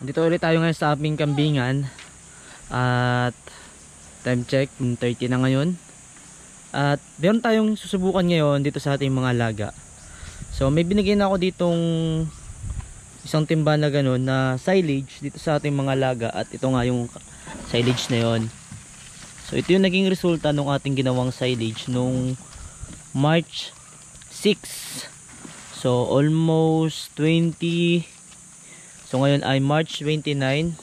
Dito ulit tayo ngayon sa aming kambingan. At time check, 30 na ngayon. At meron tayong susubukan ngayon dito sa ating mga alaga. So may binigyan ako ditong isang timba na gano'n na silage dito sa ating mga alaga. At ito nga yung silage na yon. So ito yung naging resulta ng ating ginawang silage nung March 6. So almost 20. So ngayon ay March 29.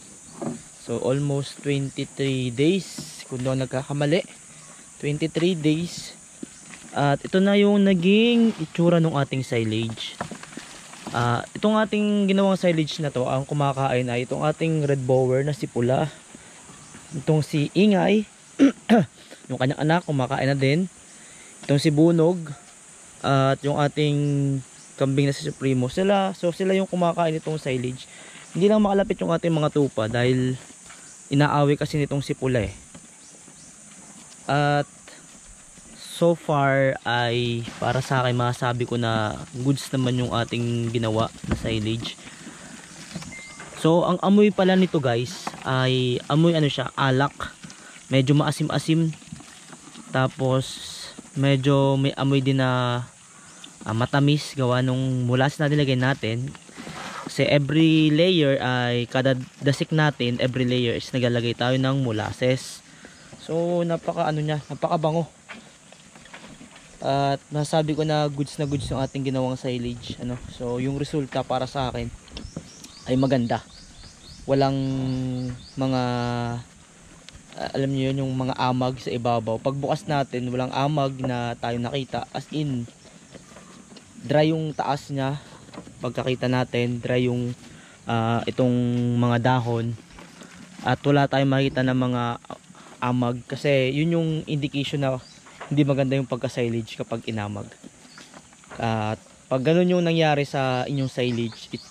So almost 23 days kung doon nagkakamali. 23 days. At ito na yung naging itsura ng ating silage. Itong ating ginawang silage na to, ang kumakain ay itong ating red bower na si Pula. Itong si Ingay, yung kanyang anak kumakain na din. Itong si Bunog, at yung ating kambing na si Supremo. Sila yung kumakain itong silage. Hindi lang makalapit yung ating mga tupa dahil inaaway kasi nitong si Pula eh. At so far ay para sa akin masasabi ko na goods naman yung ating ginawa na silage. So ang amoy pala nito guys ay amoy ano siya, alak. Medyo maasim-asim. Tapos medyo may amoy din na matamis gawa nung molasses na nilagay natin. Kasi every layer ay kada dasik natin, every layer is naglalagay tayo ng molasses. So napaka napakabango. At masasabi ko na goods yung ating ginawang silage, So yung resulta para sa akin ay maganda. Walang mga alam niyo yun, yung mga amag sa ibabaw. Pagbukas natin, walang amag na tayo nakita, as in dry yung taas niya. Pagkakita natin, dry yung itong mga dahon. At wala tayong makita ng mga amag. Kasi yun yung indication na hindi maganda yung pagka-silage kapag inamag. At pag ganun yung nangyari sa inyong silage, it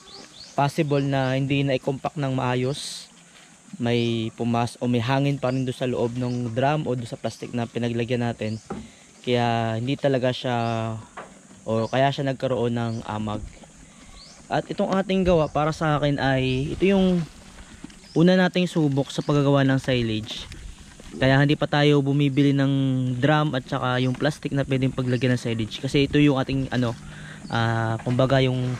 possible na hindi na i-compact ng maayos. May pumas o may hangin pa rin doon sa loob ng drum o doon sa plastic na pinaglagyan natin. Kaya hindi talaga siya o kaya siya nagkaroon ng amag. At itong ating gawa para sa akin ay ito yung una nating subok sa paggagawa ng silage. Kaya hindi pa tayo bumibili ng drum at saka yung plastic na pwedeng paglagyan ng silage. Kasi ito yung ating kumbaga yung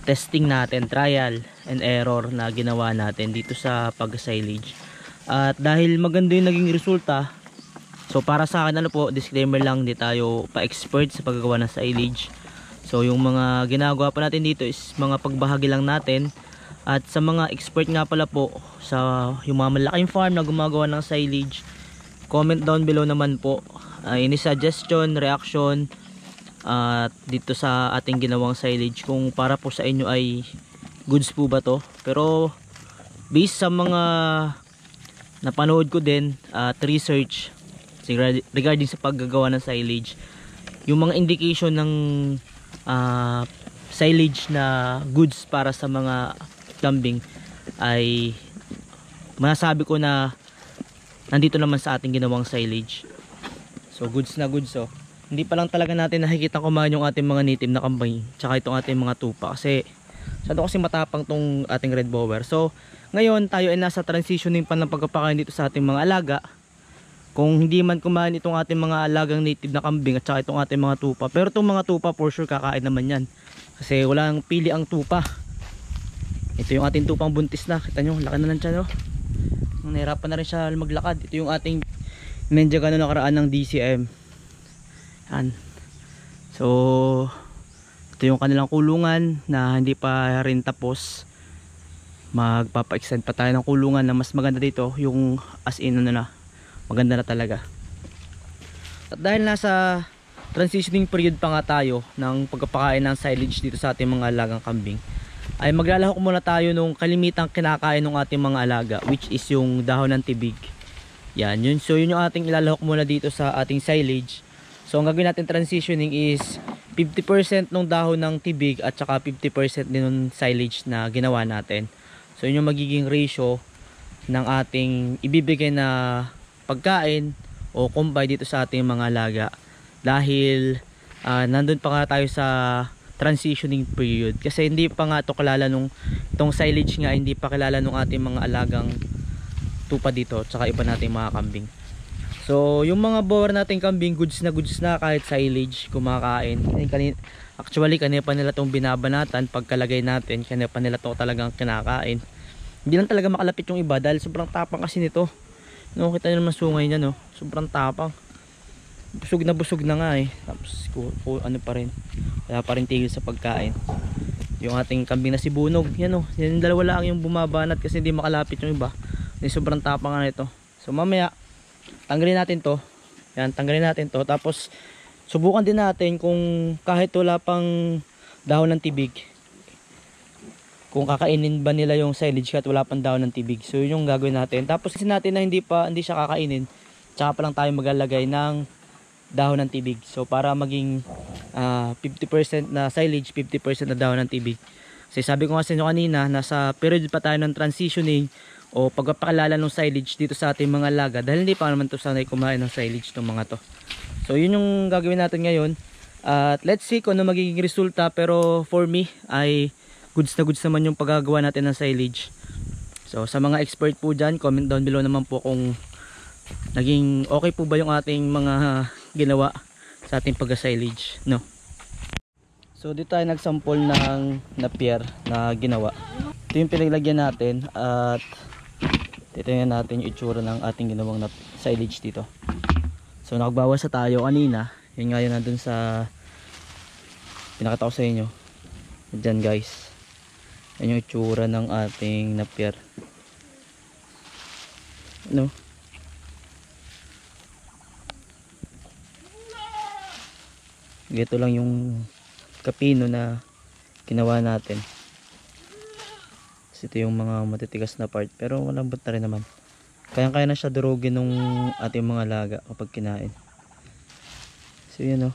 testing natin, trial and error na ginawa natin dito sa pag-silage. At dahil maganda yung naging resulta, so para sa akin disclaimer lang, hindi tayo pa-expert sa paggagawa ng silage. So yung mga ginagawa pa natin dito is mga pagbahagi lang natin. At sa mga expert nga pala po sa yung mga malaking farm na gumagawa ng silage, comment down below naman po any suggestion, reaction dito sa ating ginawang silage, kung para po sa inyo ay goods po ba to. Pero based sa mga napanood ko din at research regarding sa paggagawa ng silage, yung mga indication ng silage na goods para sa mga kambing ay masasabi ko na nandito naman sa ating ginawang silage. So goods na goods. So hindi pa lang talaga natin nakikita kumain yung ating mga native na kambing tsaka itong ating mga tupa, kasi matapang tong ating red bower. So ngayon tayo ay nasa transitioning pa ng pagpapakain dito sa ating mga alaga. Kung hindi man kumain itong ating mga alagang native na kambing at saka itong ating mga tupa, pero itong mga tupa for sure kakain naman yan, kasi walang pili ang tupa. Ito yung ating tupang buntis na, kita nyo, laki na lang siya, no? Nahirapan na rin siya maglakad. Ito yung ating menjaga na nakaraan ng DCM. Yan. So ito yung kanilang kulungan na hindi pa rin tapos. Magpapa-extend pa tayo ng kulungan na mas maganda dito, yung as in maganda na talaga. At dahil nasa transitioning period pa nga tayo ng pagpapakain ng silage dito sa ating mga alagang kambing, ay maglalahok muna tayo nung kalimitang kinakain ng ating mga alaga, which is yung dahon ng tibig. Yan, yun. So yun yung ating ilalahok muna dito sa ating silage. So ang gagawin natin transitioning is 50% ng dahon ng tibig at saka 50% din ng silage na ginawa natin. So yun yung magiging ratio ng ating ibibigay na pagkain o kumbay dito sa ating mga alaga. Dahil nandun pa nga tayo sa transitioning period, kasi hindi pa nga to kilala itong silage nga, hindi pa kilala nung ating mga alagang tupa dito tsaka iba nating mga kambing. So yung mga bower nating kambing goods na kahit silage kumakain. Actually kanina pa nila tong binabanatan, pagkalagay natin kanina pa nila to talagang kinakain. Hindi lang talaga makalapit yung iba dahil sobrang tapang kasi nito. No, kita niyo naman sungay niya, no, sobrang tapang. Busog na nga eh. Tapos ano pa rin, wala pa rin tigil sa pagkain. Yung ating kambing na si Bunog, yan o, yan yung dalawa lang yung bumabanat kasi hindi makalapit yung iba. Yung sobrang tapang nga nito. So mamaya tanggalin natin to. Yan, tanggalin natin to. Tapos subukan din natin kung kahit wala pang dahon ng tibig, kung kakainin ba nila yung silage kahit wala pang dahon ng tibig. So yun yung gagawin natin. Tapos kasi natin na hindi siya kakainin, tsaka pa lang tayo maglalagay ng dahon ng tibig. So para maging 50% na silage, 50% na dahon ng tibig. Kasi sabi ko nga sa inyo kanina, nasa period pa tayo ng transitioning o pagpapakilala ng silage dito sa ating mga alaga, dahil hindi pa naman to sanay kumain ng silage ng mga to. So yun yung gagawin natin ngayon. At let's see kung ano magiging resulta, pero for me ay goods na goods naman yung paggagawa natin ng silage. So sa mga expert po dyan, comment down below naman po kung naging okay po ba yung ating mga ginawa sa ating pag-silage, no? So dito tayo nagsample ng napier na ginawa. Ito yung pinaglagyan natin at titingnan natin yung itsura ng ating ginawang silage dito. So nakagbawas sa tayo kanina, yun nga yun nandun sa pinakita ko sa inyo. Diyan guys, yan yung itsura ng ating napier, no? Ito lang yung kapino na ginawa natin. Kasi ito yung mga matitigas na part, pero malambot na rin naman. Kaya na siya durugin nung ating mga laga kapag kinain. So yun,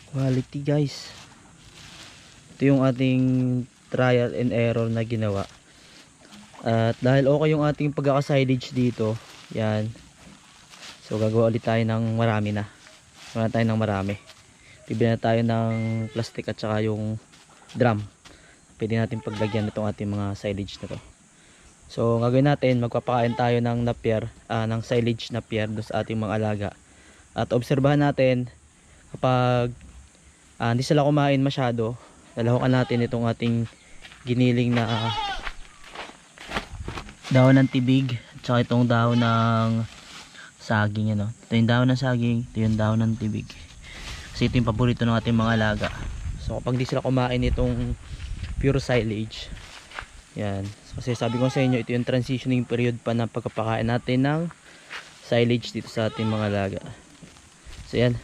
quality guys. Ito yung ating trial and error na ginawa. At dahil okay yung ating pagkaka-silage dito, yan, so gagawa ulit tayo ng marami na. Wala tayo ng marami. Bibili na tayo ng plastic at saka yung drum. Pwede natin paglagyan itong ating mga silage na to. So gagawin natin, magpapakain tayo ng napier, ng silage napier doon sa ating mga alaga. At obserbahan natin kapag hindi sila kumain masyado, lalahukan natin itong ating giniling na dahon ng tibig at saka itong dahon ng saging, ito yung dahon ng saging, ito yung dahon ng tibig, kasi ito yung paborito ng ating mga alaga. So kapag di sila kumain itong pure silage, yan, kasi sabi ko sa inyo, ito yung transitioning period pa ng pagkapakain natin ng silage dito sa ating mga alaga. So yan,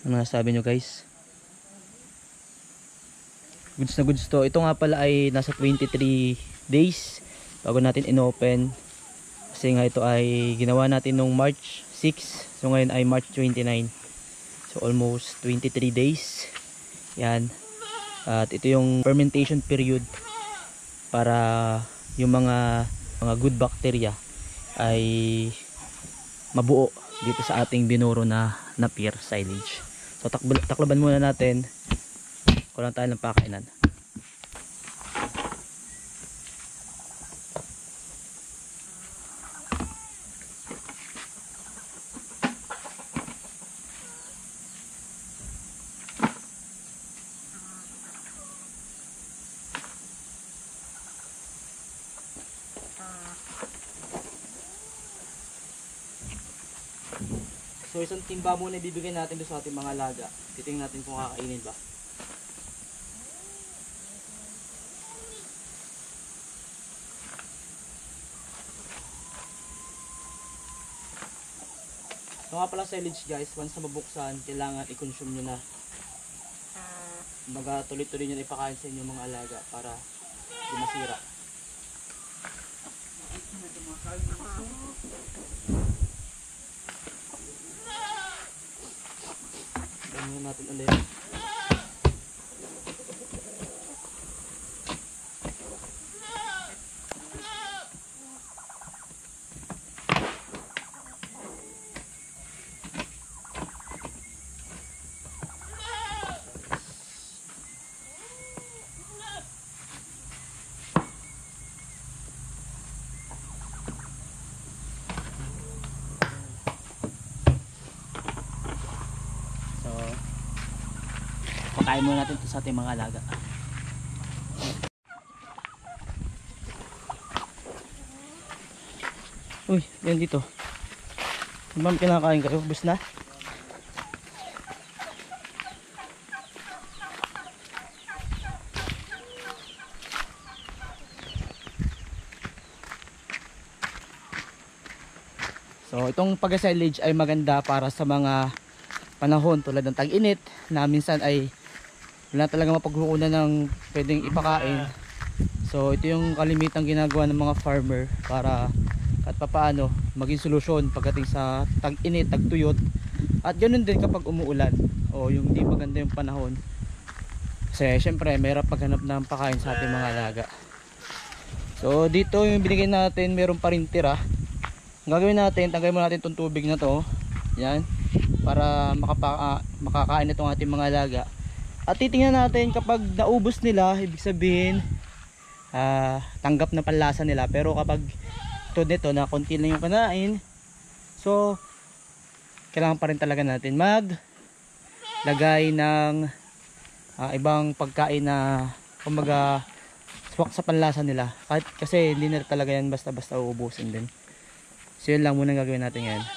ano nasabi nyo guys? Goods na goods to. Ito nga pala ay nasa 23 days bago natin inopen, kasi nga ito ay ginawa natin nung March 6, so ngayon ay March 29, so almost 23 days yan. At ito yung fermentation period para yung mga good bacteria ay mabuo dito sa ating binuro na napier silage. So taklaban muna natin, kulang tayo ng pakainan. So isang timba muna ibibigay natin doon sa ating mga alaga. Titingnan natin kung kakainin ba. Ito nga pala silage guys, once na mabuksan, kailangan i-consume nyo na. Kumbaga tuloy-tuloy nyo na ipakain sa inyong mga alaga para di masira. Gawin natin ulit. Pakain muna natin ito sa ating mga alaga. Uy, yan dito. Ano ba kinakain kayo? Bus na? So itong pag-silage ay maganda para sa mga panahon tulad ng tag-init na minsan ay wala talaga mapagkukunan ng pwedeng ipakain. So ito yung kalimitang ginagawa ng mga farmer para kahit papaano maging solusyon pagdating sa tag-init, tag-tuyot. At ganoon din kapag umuulan o yung hindi maganda yung panahon. Kasi syempre mayroon paghanap ng pakain sa ating mga alaga. So dito yung binigay natin, meron pa rin tira. Ang gagawin natin, tanggalin mo natin itong tubig na to. Yan. Para makakain itong ating mga alaga. At titingnan natin kapag naubos nila, ibig sabihin tanggap na panlasa nila. Pero kapag ito nito na konti lang yung kanain, so kailangan pa rin talaga natin maglagay ng ibang pagkain na kumbaga swak sa panlasa nila. Kasi hindi na talaga yan basta-basta uubusin din. So yun lang muna gagawin natin ngayon.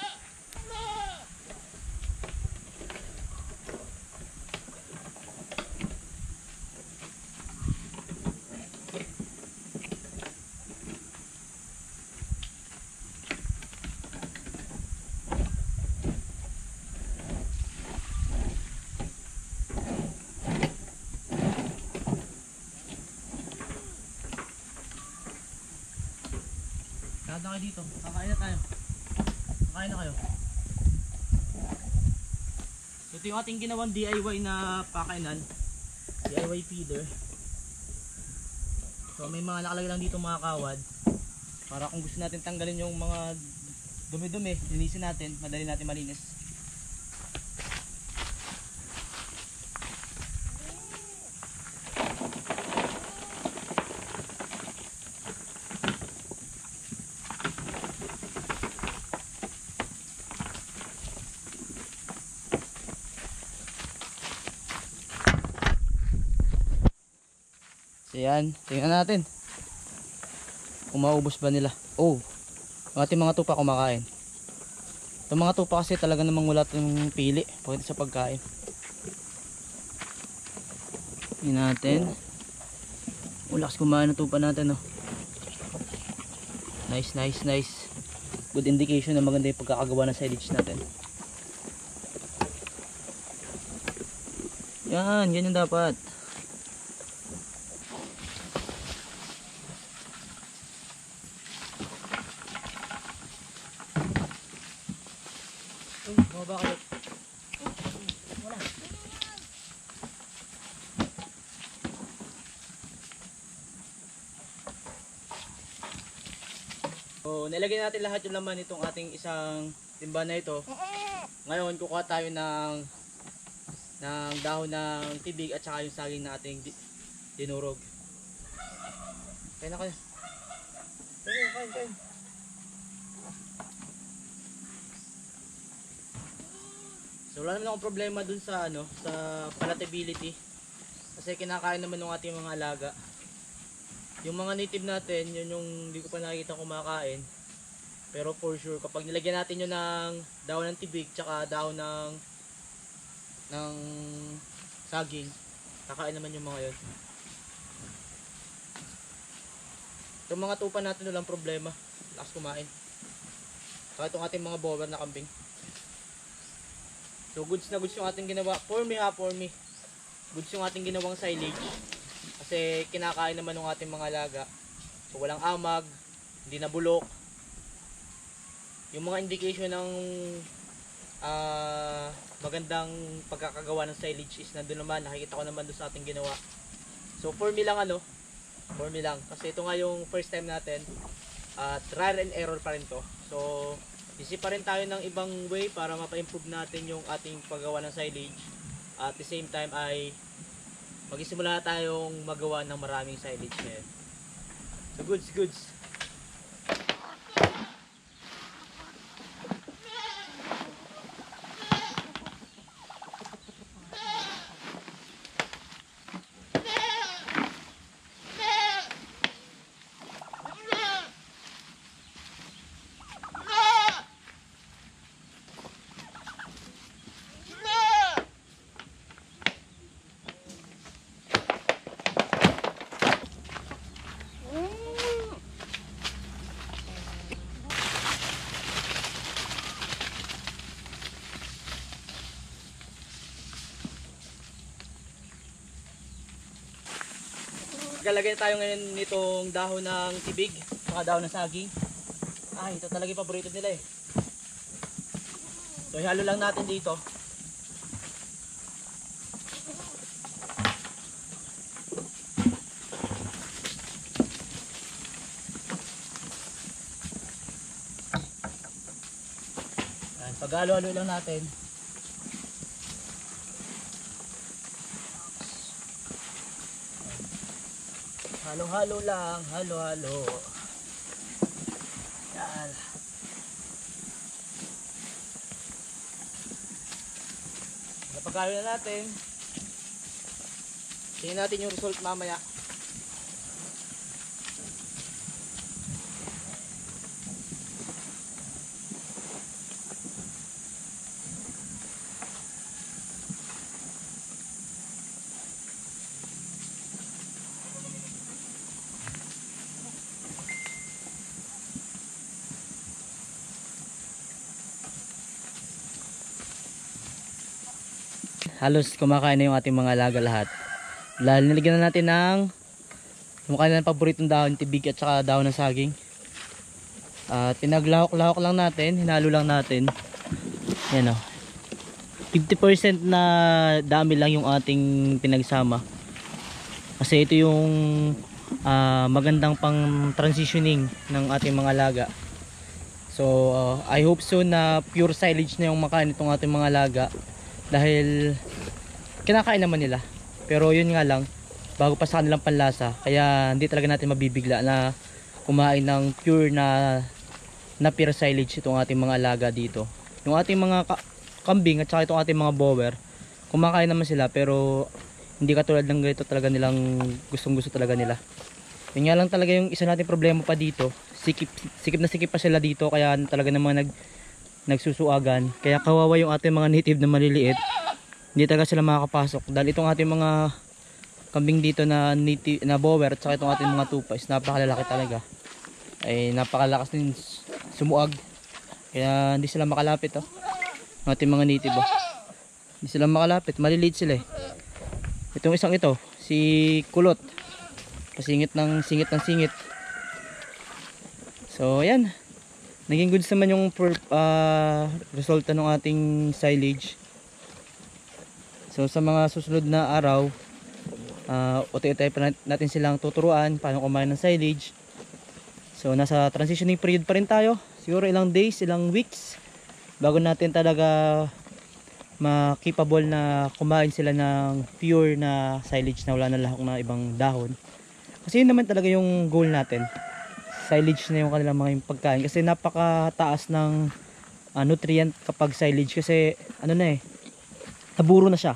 Kaya kayo dito, kakain na tayo. Kakain na kayo. Ito yung ating ginawang DIY na pakainan, DIY feeder. So may mga nakalagay lang dito mga kawad para kung gusto natin tanggalin yung mga dumi-dumi, linisin natin, madali natin malinis. So yan, tingnan natin kung maubos ba nila. Oh, ang ating mga tupa kumakain. Itong mga tupa kasi talaga namang wala itong pili pagdating sa pagkain. Tingnan natin. Ulakas kumain ng tupa natin, oh. Nice, nice, nice. Good indication na maganda yung pagkakagawa ng silage natin. Yan, ganyan dapat. Baba kayo. Wala. So, nilagay natin lahat yung laman nitong ating isang timba na ito. Ngayon, kukuha tayo ng dahon ng tibig at saka yung saging na ating dinurog. Kain na kayo. Kain. So wala naman akong problema dun sa sa palatability. Kasi kinakain naman ng ating mga alaga. Yung mga native natin, yun yung hindi ko pa nakikita kumakain. Pero for sure, kapag nilagyan natin yun ng dahon ng tibig, tsaka dahon ng saging, kakain naman yung mga yun. Itong mga tupa natin walang problema. Lakas kumain. Saka itong ating mga bower na kambing. So goods na goods yung ating ginawa. For me. Goods yung ating ginawang silage. Kasi kinakain naman ng ating mga alaga. So walang amag, hindi nabulok. Yung mga indication ng magandang pagkakagawa ng silage is nandun naman. Nakikita ko naman doon sa ating ginawa. So for me lang kasi ito nga yung first time natin. Trial and error pa rin to. So isip pa rin tayo ng ibang way para mapa-improve natin yung ating paggawa ng silage. At the same time ay mag-isimula na tayong magawa ng maraming silage ngayon. So goods. Maglalagay tayo ngayon nitong dahon ng tibig, saka dahon ng saging. Ito talaga yung paborito nila eh. So ihalo lang natin dito. Pag-halo-halo lang natin. Halo-halo lang, halo-halo. Yan. Pag-halo na natin. Tingnan natin yung result mamaya. Halos kumakain na yung ating mga alaga lahat. Nilagyan na natin ng kumakain na ng paboritong dahon, tibig at saka dahon ng saging. At pinaglahok-lahok lang natin, hinalo lang natin. Yan o. 50% na dami lang yung ating pinagsama. Kasi ito yung magandang pang transitioning ng ating mga alaga. So I hope soon na pure silage na yung makain itong ating mga alaga. Dahil kinakain naman nila, pero yun nga lang, bago pa sa kanilang panlasa, kaya hindi talaga natin mabibigla na kumain ng pure na pure silage itong ating mga alaga dito. Yung ating mga kambing at saka itong ating mga bower, kumakain naman sila, pero hindi katulad ng ganito talaga nilang gustong gusto talaga nila. Yun nga lang talaga yung isa nating problema pa dito, sikip na sikip pa sila dito, kaya talaga naman nagsusuagan. Kaya kawawa yung ating mga native na maliliit, hindi talaga sila makakapasok dahil itong ating mga kambing dito na native na bower at saka itong ating mga tupa is napakalalaki talaga, ay napakalakas din sumuag, kaya hindi sila makalapit ang ating mga native hindi sila makalapit, maliliit sila eh. Itong isang ito, si Kulot, pasingit ng singit. So ayan, naging goods naman yung resulta ng ating silage. So sa mga susunod na araw, uti-uti pa natin silang tuturuan paano kumain ng silage. So nasa transitioning period pa rin tayo. Siguro ilang days, ilang weeks bago natin talaga ma-capable na kumain sila ng pure na silage na wala na lahok na ibang dahon. Kasi yun naman talaga yung goal natin. Silage na yung kanilang mga pagkain, kasi napakataas ng nutrient kapag silage, kasi ano na eh, naburo na siya,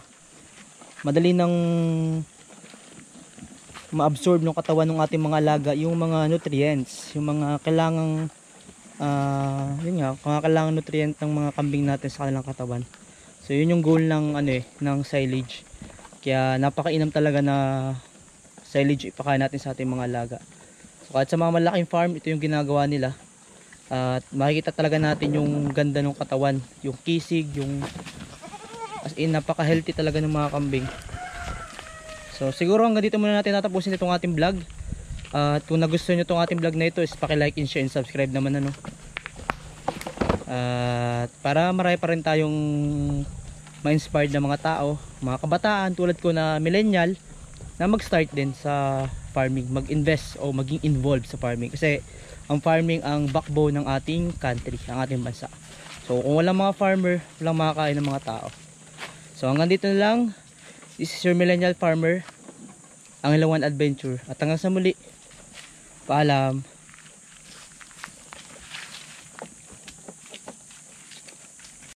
madali nang ma-absorb ng katawan ng ating mga alaga yung mga nutrients, yung mga kailangang yun nga, mga kailangan nutrient ng mga kambing natin sa kanilang katawan. So yun yung goal ng ng silage, kaya napakainam talaga na silage ipakain natin sa ating mga alaga. So kahit sa mga malaking farm, ito yung ginagawa nila. At makikita talaga natin yung ganda ng katawan, yung kisig, yung as in napaka-healthy talaga ng mga kambing. So siguro hanggang dito muna natin tatapusin itong ating vlog. At kung nagustuhan nyo itong ating vlog na ito, is paki-like and share and subscribe naman At para marami pa rin tayong ma-inspired na mga tao, mga kabataan tulad ko na millennial, na mag-start din sa farming, mag-invest o maging involved sa farming, kasi ang farming ang backbone ng ating country, ng ating bansa. So kung walang mga farmer, walang makakain ng mga tao. So hanggang dito na lang. This is your millennial farmer, ang Ilawan Adventure, at hanggang sa muli, paalam.